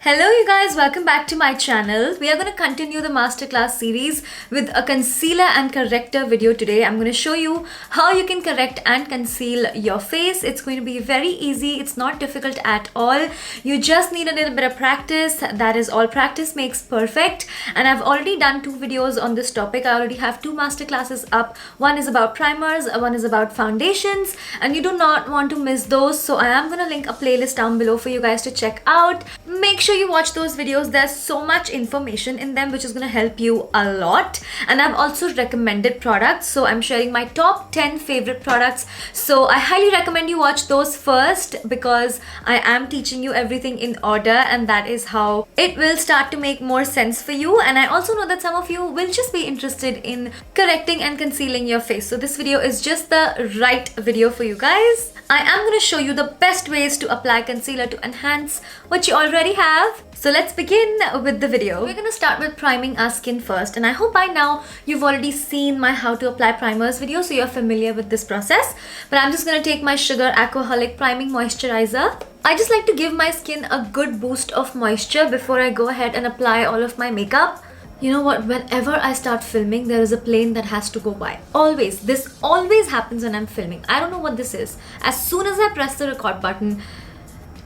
Hello you guys, welcome back to my channel. We are going to continue the masterclass series with a concealer and corrector video today. I'm going to show you how you can correct and conceal your face. It's going to be very easy. It's not difficult at all. You just need a little bit of practice. That is all. Practice makes perfect. And I've already done 2 videos on this topic. I already have 2 masterclasses up. One is about primers, one is about foundations, and you do not want to miss those. So I am going to link a playlist down below for you guys to check out. Make sure you watch those videos. There's so much information in them which is going to help you a lot, and I've also recommended products, so I'm sharing my top 10 favorite products. So I highly recommend you watch those first because I am teaching you everything in order, and that is how it will start to make more sense for you. And I also know that some of you will just be interested in correcting and concealing your face, so this video is just the right video for you guys. I am going to show you the best ways to apply concealer to enhance what you already have. So let's begin with the video. We're going to start with priming our skin first, and I hope by now you've already seen my how to apply primers video, so you're familiar with this process. But I'm just going to take my Sugar Aquaholic Priming Moisturizer. I just like to give my skin a good boost of moisture before I go ahead and apply all of my makeup. You know what, whenever I start filming, there is a plane that has to go by. Always. This always happens when I'm filming. I don't know what this is. As soon as I press the record button,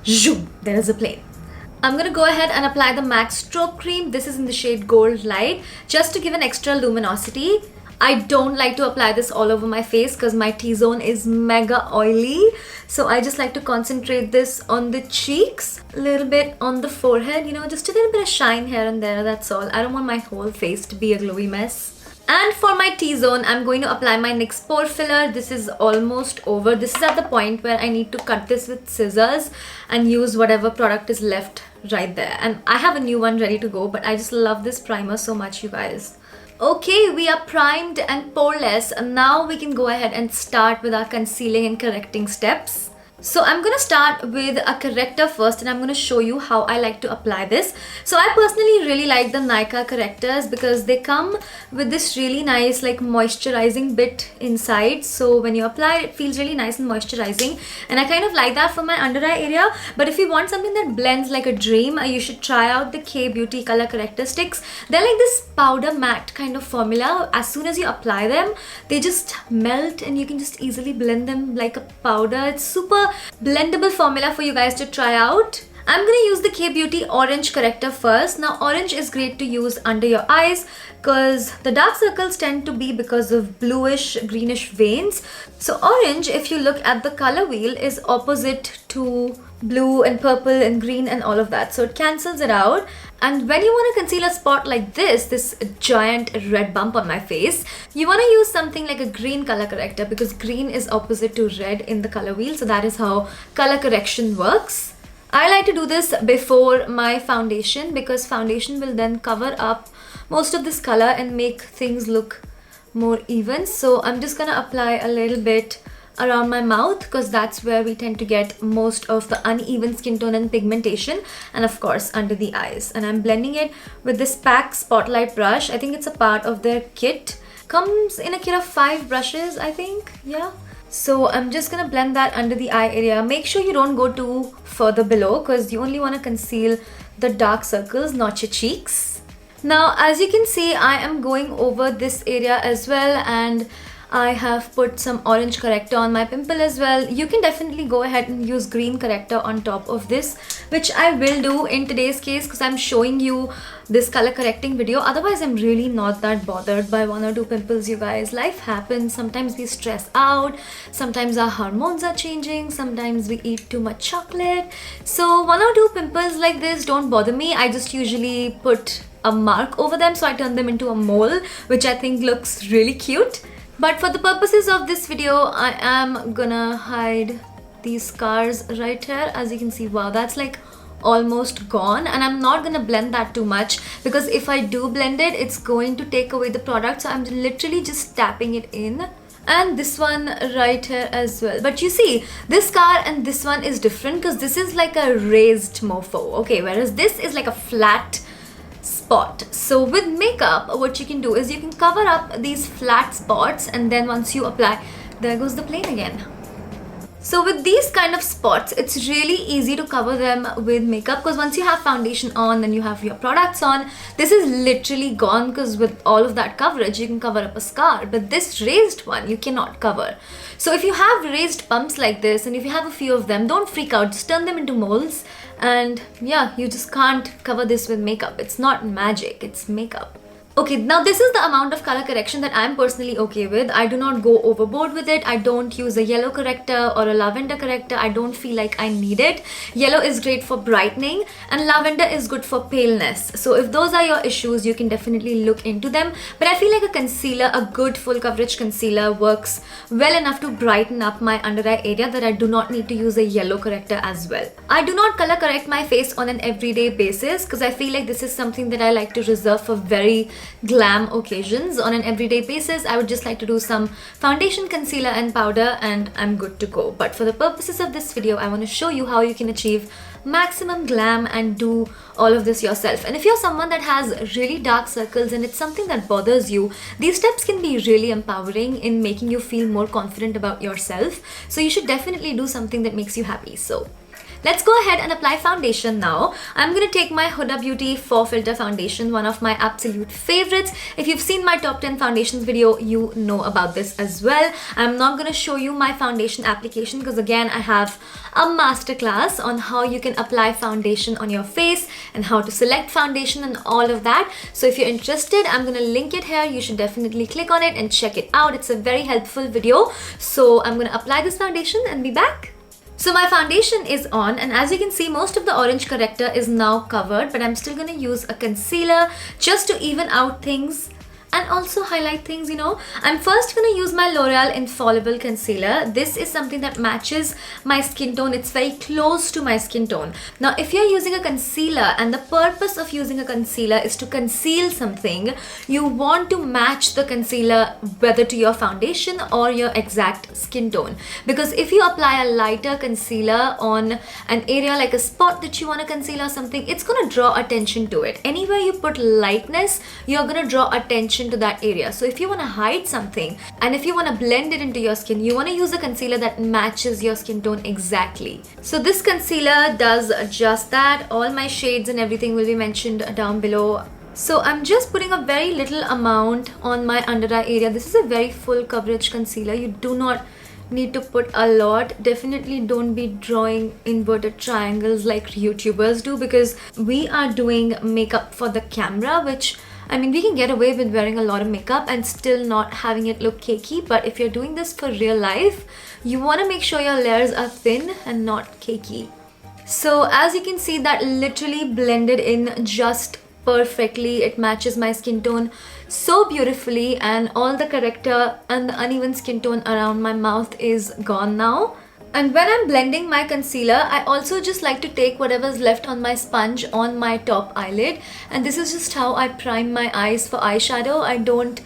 zoom, there is a plane. I'm going to go ahead and apply the MAC Stroke Cream. This is in the shade Gold Light, just to give an extra luminosity. I don't like to apply this all over my face because my T-zone is mega oily. So I just like to concentrate this on the cheeks, a little bit on the forehead, you know, just a little bit of shine here and there, that's all. I don't want my whole face to be a glowy mess. And for my T-zone, I'm going to apply my NYX Pore Filler. This is almost over. This is at the point where I need to cut this with scissors and use whatever product is left right there. And I have a new one ready to go, but I just love this primer so much, you guys. Okay, we are primed and poreless, and now we can go ahead and start with our concealing and correcting steps. So I'm going to start with a corrector first, and I'm going to show you how I like to apply this. So I personally really like the Nykaa correctors because they come with this really nice like moisturizing bit inside. So when you apply it, feels really nice and moisturizing, and I kind of like that for my under eye area. But if you want something that blends like a dream, you should try out the K Beauty color corrector sticks. They're like this powder matte kind of formula. As soon as you apply them, they just melt and you can just easily blend them like a powder. It's super blendable formula for you guys to try out. I'm going to use the K Beauty Orange Corrector first. Now orange is great to use under your eyes because the dark circles tend to be because of bluish greenish veins. So orange, if you look at the color wheel, is opposite to blue and purple and green and all of that, so it cancels it out. And when you want to conceal a spot like this giant red bump on my face, you want to use something like a green color corrector because green is opposite to red in the color wheel. So that is how color correction works. I like to do this before my foundation because foundation will then cover up most of this color and make things look more even. So I'm just gonna apply a little bit around my mouth because that's where we tend to get most of the uneven skin tone and pigmentation, and of course under the eyes. And I'm blending it with this PAC Spotlight brush. I think it's a part of their kit. Comes in a kit of 5 brushes, I think. Yeah. So I'm just gonna blend that under the eye area. Make sure you don't go too further below because you only want to conceal the dark circles, not your cheeks. Now as you can see, I am going over this area as well, and I have put some orange corrector on my pimple as well. You can definitely go ahead and use green corrector on top of this, which I will do in today's case because I'm showing you this color correcting video. Otherwise, I'm really not that bothered by 1 or 2 pimples, you guys. Life happens. Sometimes we stress out. Sometimes our hormones are changing. Sometimes we eat too much chocolate. So 1 or 2 pimples like this don't bother me. I just usually put a mark over them, so I turn them into a mole, which I think looks really cute. But for the purposes of this video, I am gonna hide these scars right here. As you can see, wow, that's like almost gone, and I'm not gonna blend that too much because if I do blend it, it's going to take away the product. So I'm literally just tapping it in. And this one right here as well. But you see, this scar and this one is different because this is like a raised mofo, okay, whereas this is like a flat spot. So with makeup, what you can do is you can cover up these flat spots, and then once you apply, there goes the plane again. So with these kind of spots, it's really easy to cover them with makeup, because once you have foundation on, then you have your products on, this is literally gone, because with all of that coverage, you can cover up a scar. But this raised one, you cannot cover. So if you have raised bumps like this, and if you have a few of them, don't freak out, just turn them into moles. And yeah, you just can't cover this with makeup. It's not magic, it's makeup. Okay, now this is the amount of color correction that I'm personally okay with. I do not go overboard with it. I don't use a yellow corrector or a lavender corrector. I don't feel like I need it. Yellow is great for brightening and lavender is good for paleness. So if those are your issues, you can definitely look into them. But I feel like a concealer, a good full coverage concealer, works well enough to brighten up my under eye area that I do not need to use a yellow corrector as well. I do not color correct my face on an everyday basis, because I feel like this is something that I like to reserve for very glam occasions. On an everyday basis, I would just like to do some foundation, concealer and powder, and I'm good to go. But for the purposes of this video, I want to show you how you can achieve maximum glam and do all of this yourself. And if you're someone that has really dark circles and it's something that bothers you, these steps can be really empowering in making you feel more confident about yourself. So you should definitely do something that makes you happy. So let's go ahead and apply foundation now. I'm going to take my Huda Beauty 4 Filter Foundation, one of my absolute favorites. If you've seen my top 10 foundations video, you know about this as well. I'm not going to show you my foundation application, because again, I have a masterclass on how you can apply foundation on your face and how to select foundation and all of that. So if you're interested, I'm going to link it here. You should definitely click on it and check it out. It's a very helpful video. So I'm going to apply this foundation and be back. So my foundation is on, and as you can see, most of the orange corrector is now covered, but I'm still going to use a concealer just to even out things and also highlight things, you know. I'm first going to use my L'Oreal Infallible Concealer. This is something that matches my skin tone. It's very close to my skin tone. Now, if you're using a concealer and the purpose of using a concealer is to conceal something, you want to match the concealer whether to your foundation or your exact skin tone. Because if you apply a lighter concealer on an area like a spot that you want to conceal or something, it's going to draw attention to it. Anywhere you put lightness, you're going to draw attention to that area. So if you want to hide something and if you want to blend it into your skin, you want to use a concealer that matches your skin tone exactly. So this concealer does just that. All my shades and everything will be mentioned down below. So I'm just putting a very little amount on my under eye area. This is a very full coverage concealer. You do not need to put a lot. Definitely don't be drawing inverted triangles like YouTubers do, because we are doing makeup for the camera, which, I mean, we can get away with wearing a lot of makeup and still not having it look cakey. But if you're doing this for real life, you want to make sure your layers are thin and not cakey. So as you can see, that literally blended in just perfectly. It matches my skin tone so beautifully, and all the corrector and the uneven skin tone around my mouth is gone now. And when I'm blending my concealer, I also just like to take whatever's left on my sponge on my top eyelid, and this is just how I prime my eyes for eyeshadow. I don't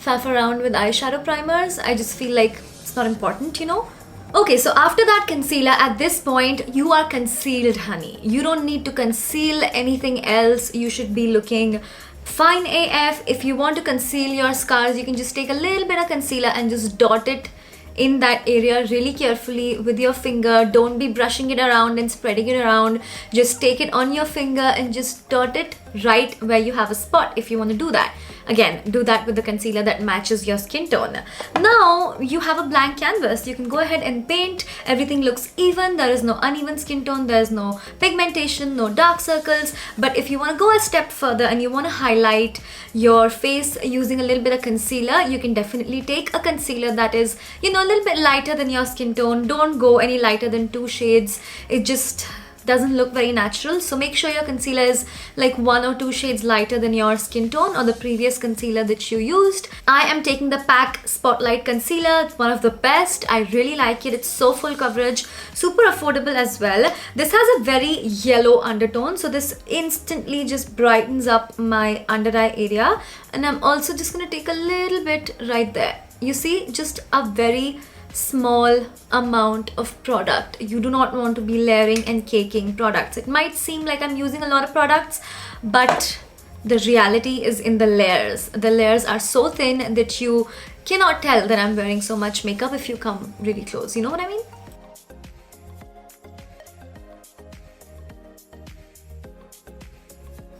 faff around with eyeshadow primers. I just feel like it's not important, you know. Okay, so after that concealer, at this point, you are concealed, honey. You don't need to conceal anything else. You should be looking fine AF. If you want to conceal your scars, you can just take a little bit of concealer and just dot it in that area really carefully with your finger. Don't be brushing it around and spreading it around. Just take it on your finger and just dot it right where you have a spot if you want to do that. Again, do that with the concealer that matches your skin tone. Now you have a blank canvas. You can go ahead and paint. Everything looks even. There is no uneven skin tone. There's no pigmentation, no dark circles. But if you want to go a step further and you want to highlight your face using a little bit of concealer, you can definitely take a concealer that is, you know, a little bit lighter than your skin tone. Don't go any lighter than 2 shades. It just doesn't look very natural. So make sure your concealer is like 1 or 2 shades lighter than your skin tone or the previous concealer that you used. I am taking the PAC Spotlight Concealer. It's one of the best. I really like it. It's so full coverage, super affordable as well. This has a very yellow undertone, so this instantly just brightens up my under eye area. And I'm also just going to take a little bit right there. You see, just a very small amount of product. You do not want to be layering and caking products. It might seem like I'm using a lot of products, but the reality is in the layers. The layers are so thin that you cannot tell that I'm wearing so much makeup if you come really close. You know what I mean?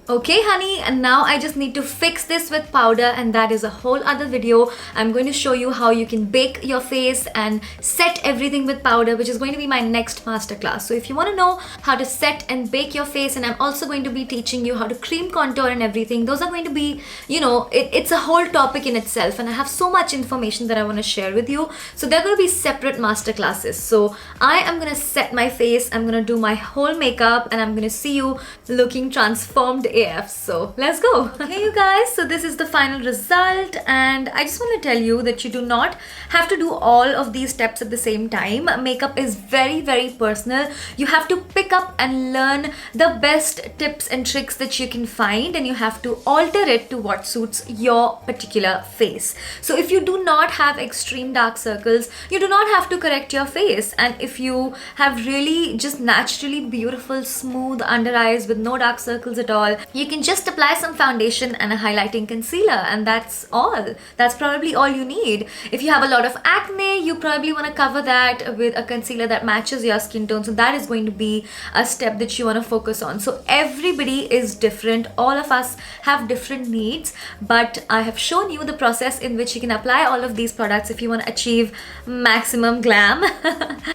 Okay, honey, and now I just need to fix this with powder, and that is a whole other video. I'm going to show you how you can bake your face and set everything with powder, which is going to be my next masterclass. So if you want to know how to set and bake your face, and I'm also going to be teaching you how to cream contour and everything, those are going to be, it's a whole topic in itself, and I have so much information that I want to share with you. So they're going to be separate masterclasses. So I am going to set my face, I'm going to do my whole makeup, and I'm going to see you looking transformed AF. So let's go. Okay, you guys, so this is the final result, and I just want to tell you that you do not have to do all of these steps at the same time. Makeup is very, very personal. You have to pick up and learn the best tips and tricks that you can find, and you have to alter it to what suits your particular face. So if you do not have extreme dark circles, you do not have to correct your face, and if you have really just naturally beautiful smooth under eyes with no dark circles at all, you can just apply some foundation and a highlighting concealer, and that's all. That's probably all you need. If you have a lot of acne, you probably want to cover that with a concealer that matches your skin tone. So that is going to be a step that you want to focus on. So everybody is different. All of us have different needs, but I have shown you the process in which you can apply all of these products if you want to achieve maximum glam.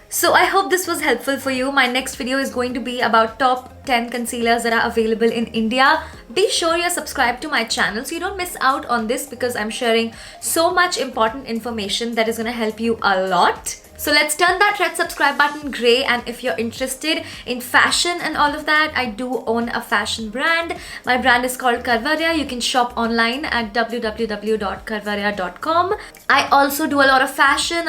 So I hope this was helpful for you. My next video is going to be about top 10 concealers that are available in India. Be sure you're subscribed to my channel so you don't miss out on this, because I'm sharing so much important information that is going to help you a lot. So let's turn that red subscribe button gray, and if you're interested in fashion and all of that, I do own a fashion brand. My brand is called Karvarya. You can shop online at www.karvarya.com. I also do a lot of fashion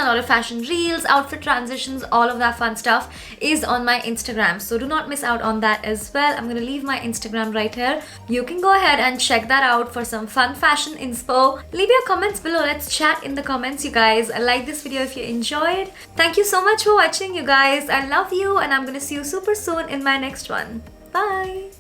reels, outfit transitions, all of that fun stuff is on my Instagram. So do not miss out on that as well. I'm going to leave my Instagram right here. You can go ahead and check that out for some fun fashion inspo. Leave your comments below. Let's chat in the comments, you guys. Like this video if you enjoyed. Thank you so much for watching, you guys. I love you, and I'm gonna see you super soon in my next one. Bye.